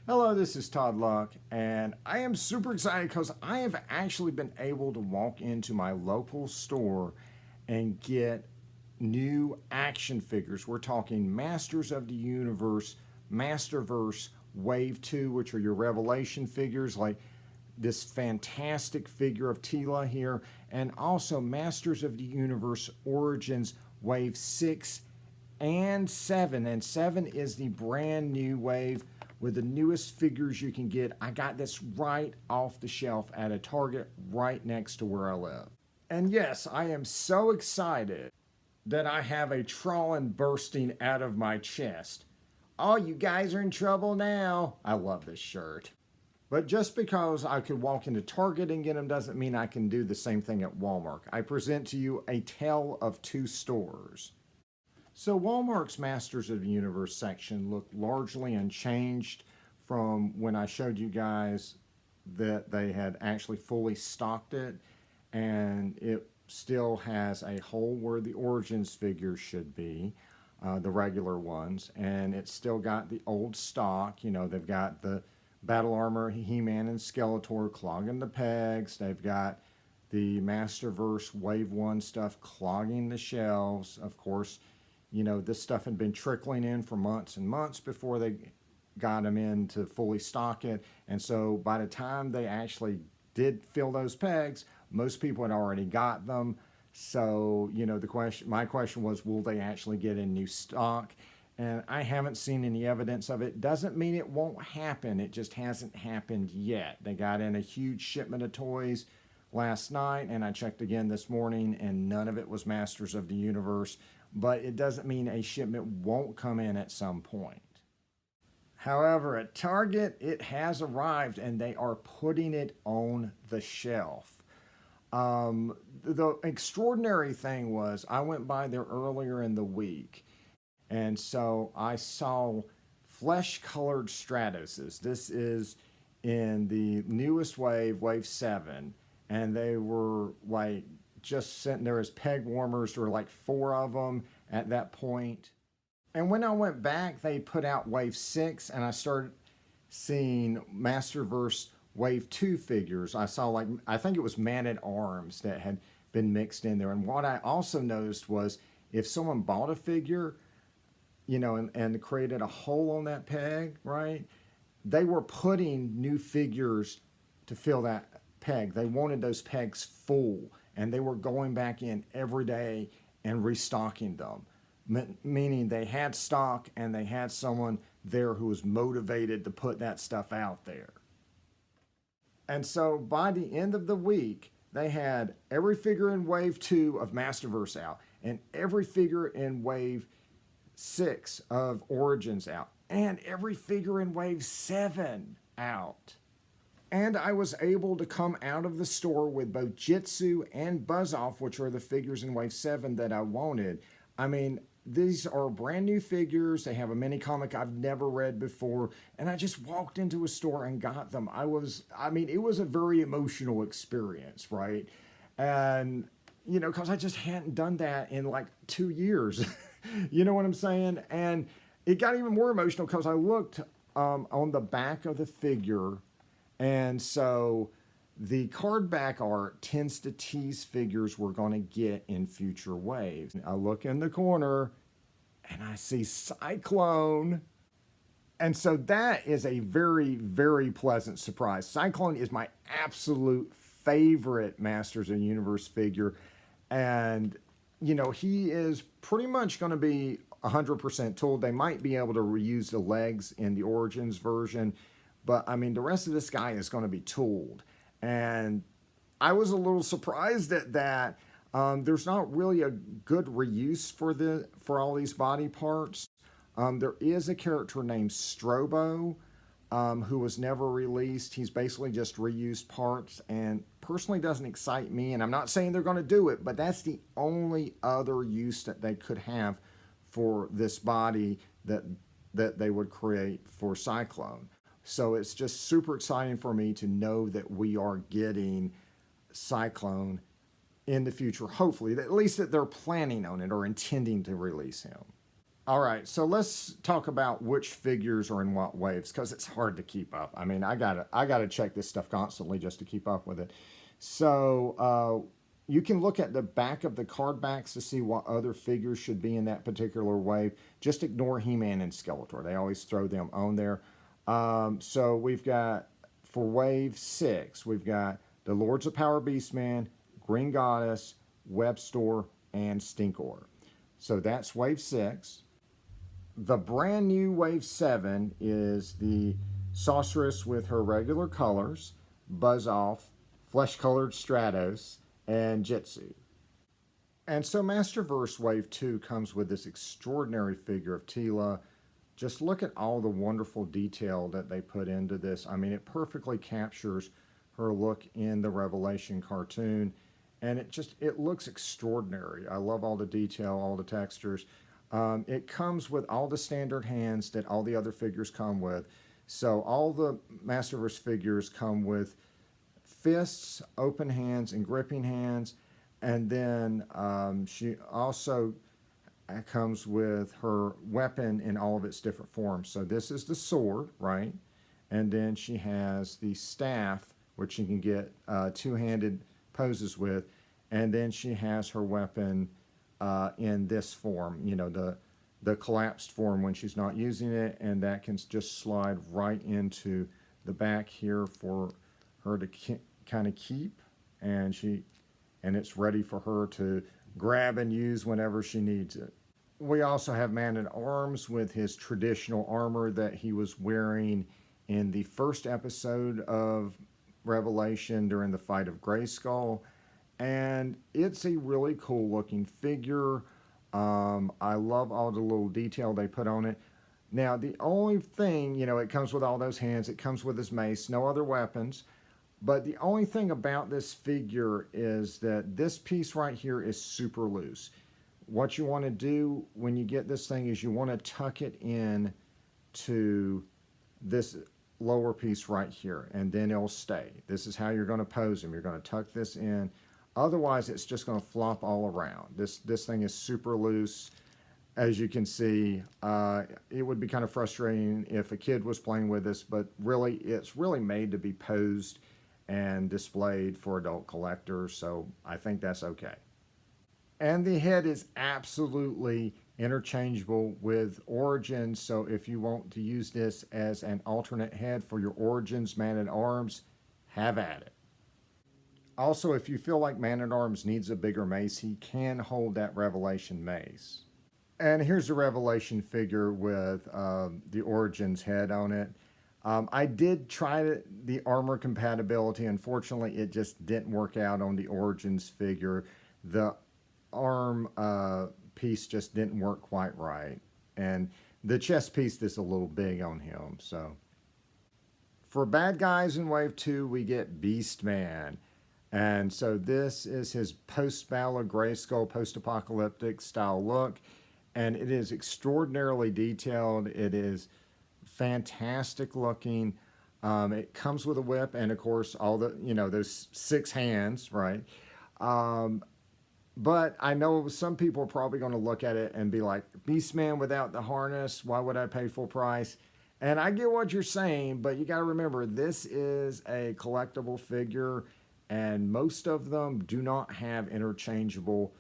Hello, this is Todd Luck, and I am super excited because I have actually been able to walk into my local store and get new action figures. We're talking Masters of the Universe, Masterverse Wave 2, which are your Revelation figures, like this fantastic figure of Tila here, and also Masters of the Universe Origins Wave 6 and 7. And 7 is the brand new wave with the newest figures you can get. I got this right off the shelf at a Target right next to where I live. And yes, I am so excited that I have a Tron bursting out of my chest. Oh, you guys are in trouble now. I love this shirt. But just because I could walk into Target and get them doesn't mean I can do the same thing at Walmart. I present to you a tale of two stores. So Walmart's Masters of the Universe section looked largely unchanged from when I showed you guys that they had actually fully stocked it, and it still has a hole where the Origins figures should be, the regular ones, and it's still got the old stock. You know, they've got the Battle Armor, He-Man and Skeletor clogging the pegs. They've got the Masterverse Wave 1 stuff clogging the shelves. Of course, you know, this stuff had been trickling in for months and months before they got them in to fully stock it. And so by the time they actually did fill those pegs, most people had already got them. So, you know, my question was, will they actually get in new stock? And I haven't seen any evidence of it. Doesn't mean it won't happen. It just hasn't happened yet. They got in a huge shipment of toys last night, and I checked again this morning, and none of it was Masters of the Universe. But it doesn't mean a shipment won't come in at some point. However, at Target, it has arrived, and they are putting it on the shelf. The extraordinary thing was, I went by there earlier in the week, and so I saw flesh-colored Stratoses. This is in the newest wave, Wave 7, and they were like just sitting there as peg warmers. There were like 4 of them at that point. And when I went back, they put out Wave 6, and I started seeing Masterverse Wave 2 figures. I saw, like, I think it was Man-at-Arms that had been mixed in there. And what I also noticed was, if someone bought a figure, you know, and created a hole on that peg, right, they were putting new figures to fill that peg. They wanted those pegs full, and they were going back in every day and restocking them, meaning they had stock and they had someone there who was motivated to put that stuff out there. And so by the end of the week, they had every figure in Wave 2 of Masterverse out, and every figure in Wave 6 of Origins out, and every figure in Wave 7 out. And I was able to come out of the store with both Jitsu and Buzz-Off, which are the figures in Wave 7 that I wanted. I mean, these are brand new figures. They have a mini comic I've never read before. And I just walked into a store and got them. it was a very emotional experience, right? And, you know, because I just hadn't done that in like 2 years. You know what I'm saying? And it got even more emotional because I looked on the back of the figure. And so the card back art tends to tease figures we're going to get in future waves. I look in the corner and I see Cyclone. And so that is a very, very pleasant surprise. Cyclone is my absolute favorite Masters of the Universe figure. And, you know, he is pretty much going to be 100% tooled. They might be able to reuse the legs in the Origins version. But, I mean, the rest of this guy is going to be tooled. And I was a little surprised at that. There's not really a good reuse for all these body parts. There is a character named Strobo who was never released. He's basically just reused parts and personally doesn't excite me. And I'm not saying they're going to do it, but that's the only other use that they could have for this body that they would create for Cyclone. So it's just super exciting for me to know that we are getting Cyclone in the future, hopefully, at least that they're planning on it or intending to release him. All right, so let's talk about which figures are in what waves because it's hard to keep up. I mean, I gotta check this stuff constantly just to keep up with it. So you can look at the back of the card backs to see what other figures should be in that particular wave. Just ignore He-Man and Skeletor; they always throw them on there. So we've got for wave 6, we've got the Lords of Power Beastman, Green Goddess, Webstore, and Stinkor. So that's wave 6. The brand new wave 7 is the Sorceress with her regular colors, Buzz Off, Flesh Colored Stratos, and Jitsu. And so Masterverse Wave 2 comes with this extraordinary figure of Tila. Just look at all the wonderful detail that they put into this. I mean, it perfectly captures her look in the Revelation cartoon. And it looks extraordinary. I love all the detail, all the textures. It comes with all the standard hands that all the other figures come with. So all the Masterverse figures come with fists, open hands, and gripping hands. And then she also comes with her weapon in all of its different forms. So this is the sword, right? And then she has the staff, which you can get two-handed poses with. And then she has her weapon in this form, you know, the collapsed form when she's not using it, and that can just slide right into the back here for her to kind of keep, and it's ready for her to grab and use whenever she needs it. We also have Man-at-Arms with his traditional armor that he was wearing in the first episode of Revelation during the fight of Grayskull. And it's a really cool looking figure. I love all the little detail they put on it. Now, the only thing, you know, it comes with all those hands. It comes with his mace, no other weapons. But the only thing about this figure is that this piece right here is super loose. What you want to do when you get this thing is you want to tuck it in to this lower piece right here, and then it'll stay. This is how you're going to pose him. You're going to tuck this in. Otherwise, it's just going to flop all around. This thing is super loose. As you can see, it would be kind of frustrating if a kid was playing with this, but really, it's really made to be posed and displayed for adult collectors, so I think that's okay. And the head is absolutely interchangeable with Origins, so if you want to use this as an alternate head for your Origins Man-at-Arms, have at it. Also, if you feel like Man-at-Arms needs a bigger mace, he can hold that Revelation mace. And here's the Revelation figure with the Origins head on it. I did try the armor compatibility. Unfortunately, it just didn't work out on the Origins figure. The arm piece just didn't work quite right. And the chest piece is a little big on him. So for bad guys in Wave 2, we get Beastman. And so this is his post-Battle of Grayskull, post-apocalyptic style look. And it is extraordinarily detailed. It is fantastic looking. It comes with a whip and, of course, all the, you know, those 6 hands, right? But I know some people are probably going to look at it and be like, Beastman without the harness, why would I pay full price? And I get what you're saying, but you got to remember, this is a collectible figure, and most of them do not have interchangeable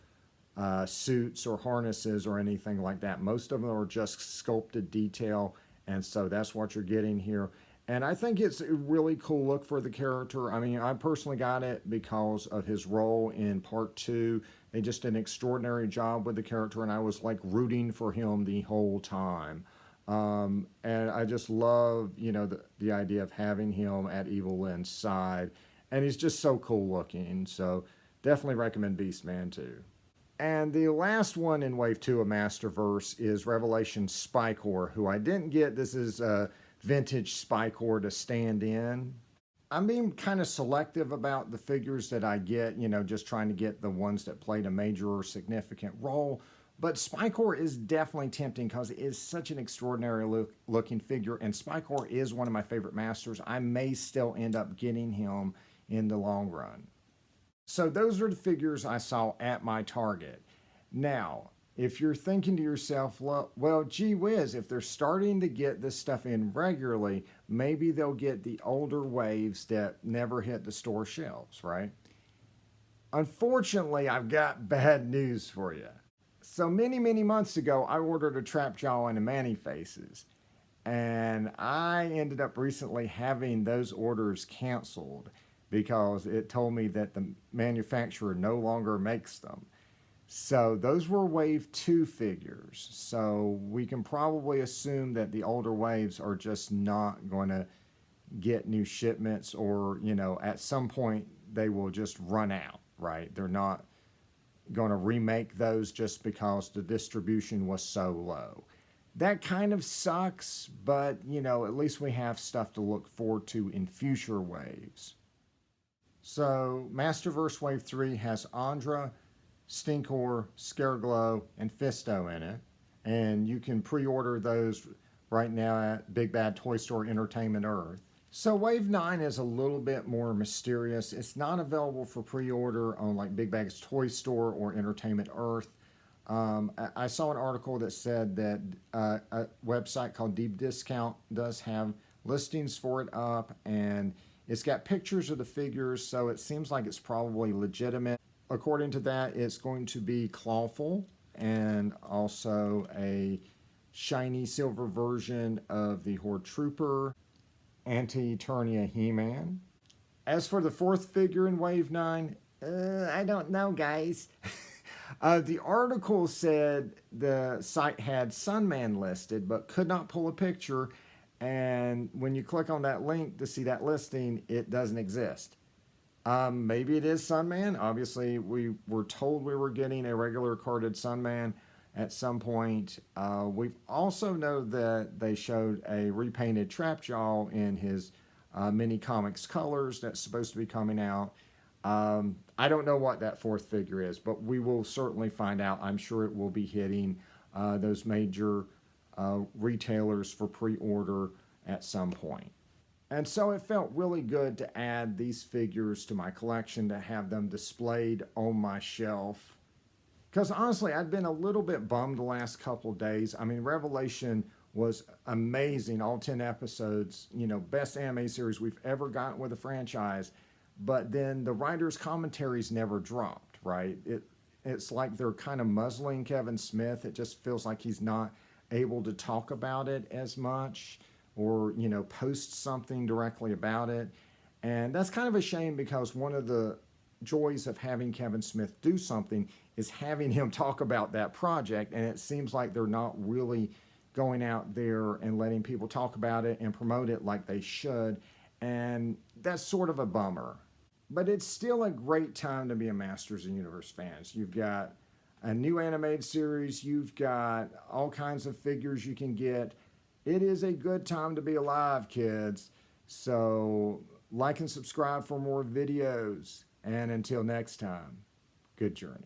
suits or harnesses or anything like that. Most of them are just sculpted detail, and so that's what you're getting here. And I think it's a really cool look for the character. I mean, I personally got it because of his role in part 2. They just did an extraordinary job with the character, and I was like rooting for him the whole time. And I just love, you know, the idea of having him at Evil Lynn's side. And he's just so cool looking. So definitely recommend Beastman too. And the last one in Wave 2 of Masterverse is Revelation Spikor, who I didn't get. This is a vintage Spikor to stand in. I'm being kind of selective about the figures that I get, you know, just trying to get the ones that played a major or significant role. But Spikor is definitely tempting because it is such an extraordinary looking figure, and Spikor is one of my favorite masters. I may still end up getting him in the long run. So those are the figures I saw at my Target. Now, if you're thinking to yourself, well, gee whiz, if they're starting to get this stuff in regularly, maybe they'll get the older waves that never hit the store shelves, right? Unfortunately, I've got bad news for you. So many months ago, I ordered a Trapjaw and a Manny Faces, and I ended up recently having those orders canceled because it told me that the manufacturer no longer makes them. So those were Wave 2 figures. So we can probably assume that the older waves are just not going to get new shipments, or, at some point they will just run out, right? They're not going to remake those just because the distribution was so low. That kind of sucks, but, at least we have stuff to look forward to in future waves. So Masterverse Wave 3 has Andra, Stinkor, Scareglow, and Fisto in it. And you can pre-order those right now at Big Bad Toy Store Entertainment Earth. So Wave 9 is a little bit more mysterious. It's not available for pre-order on like Big Bad's Toy Store or Entertainment Earth. I saw an article that said that a website called Deep Discount does have listings for it up, and it's got pictures of the figures, so it seems like it's probably legitimate. According to that, it's going to be Clawful and also a shiny silver version of the Horde Trooper, Anti-Eternia He-Man. As for the fourth figure in Wave 9, I don't know, guys. The article said the site had Sunman listed, but could not pull a picture. And when you click on that link to see that listing, it doesn't exist. Maybe it is Sunman. Obviously, we were told we were getting a regular carded Sunman at some point. We also know that they showed a repainted Trapjaw in his mini comics colors that's supposed to be coming out. I don't know what that fourth figure is, but we will certainly find out. I'm sure it will be hitting those major retailers for pre-order at some point. And so it felt really good to add these figures to my collection, to have them displayed on my shelf. Because honestly, I'd been a little bit bummed the last couple days. I mean, Revelation was amazing, all 10 episodes, best anime series we've ever gotten with a franchise. But then the writer's commentaries never dropped, right? It's like they're kind of muzzling Kevin Smith. It just feels like he's not able to talk about it as much, or, post something directly about it. And that's kind of a shame, because one of the joys of having Kevin Smith do something is having him talk about that project. And it seems like they're not really going out there and letting people talk about it and promote it like they should. And that's sort of a bummer. But it's still a great time to be a Masters of the Universe fans. You've got a new animated series. You've got all kinds of figures you can get. It is a good time to be alive, kids. So like and subscribe for more videos. And until next time, good journey.